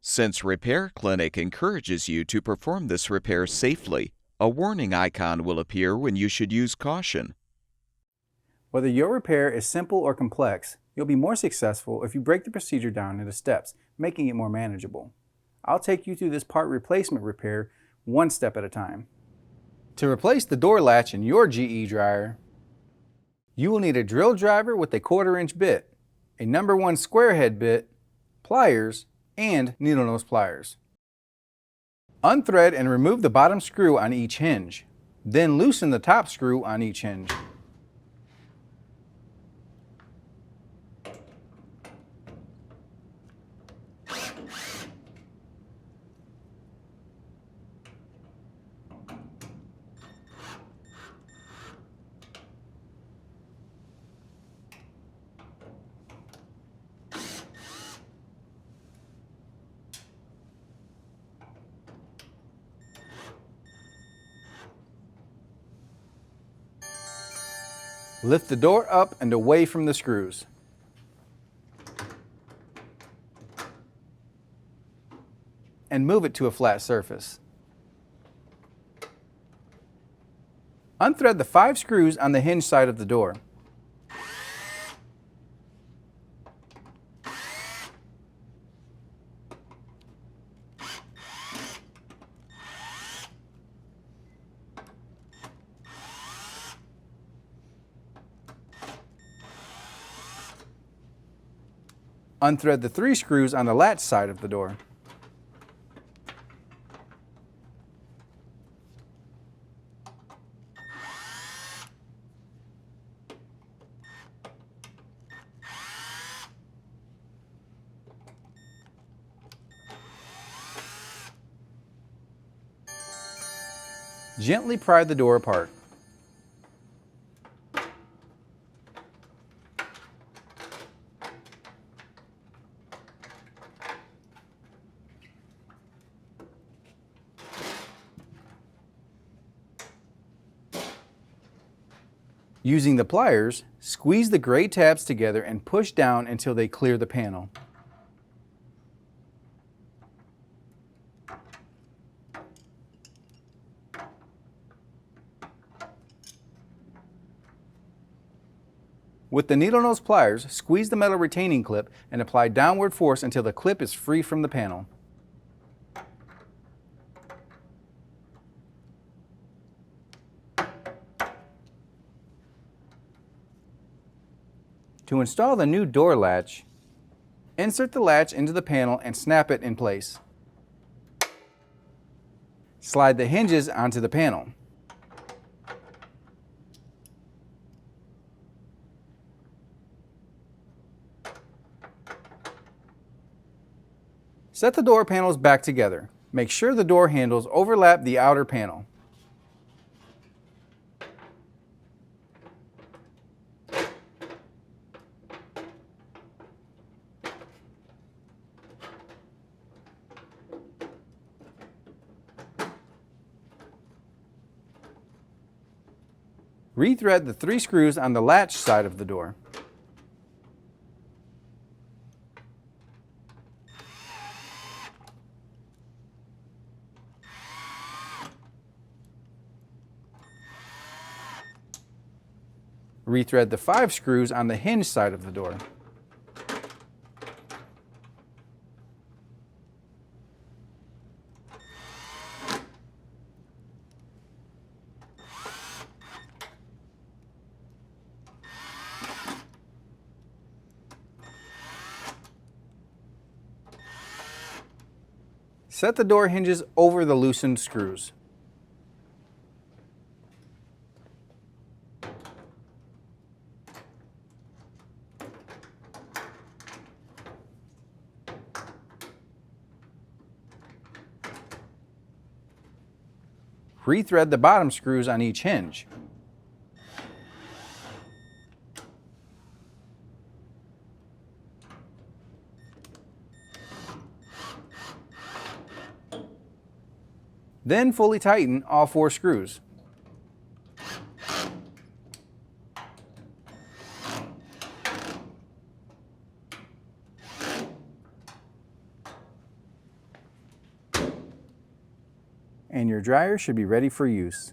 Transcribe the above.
Since Repair Clinic encourages you to perform this repair safely, a warning icon will appear when you should use caution. Whether your repair is simple or complex, you'll be more successful if you break the procedure down into steps, making it more manageable. I'll take you through this part replacement repair one step at a time. To replace the door latch in your GE dryer, you will need a drill driver with a 1/4 inch bit, a number 1 square head bit, pliers, and needle nose pliers. Unthread and remove the bottom screw on each hinge, then loosen the top screw on each hinge. Lift the door up and away from the screws. And move it to a flat surface. Unthread the 5 screws on the hinge side of the door. Unthread the 3 screws on the latch side of the door. Gently pry the door apart. Using the pliers, squeeze the gray tabs together and push down until they clear the panel. With the needle nose pliers, squeeze the metal retaining clip and apply downward force until the clip is free from the panel. To install the new door latch, insert the latch into the panel and snap it in place. Slide the hinges onto the panel. Set the door panels back together. Make sure the door handles overlap the outer panel. Rethread the 3 screws on the latch side of the door. Rethread the 5 screws on the hinge side of the door. Set the door hinges over the loosened screws. Rethread the bottom screws on each hinge. Then fully tighten all 4 screws. and your dryer should be ready for use.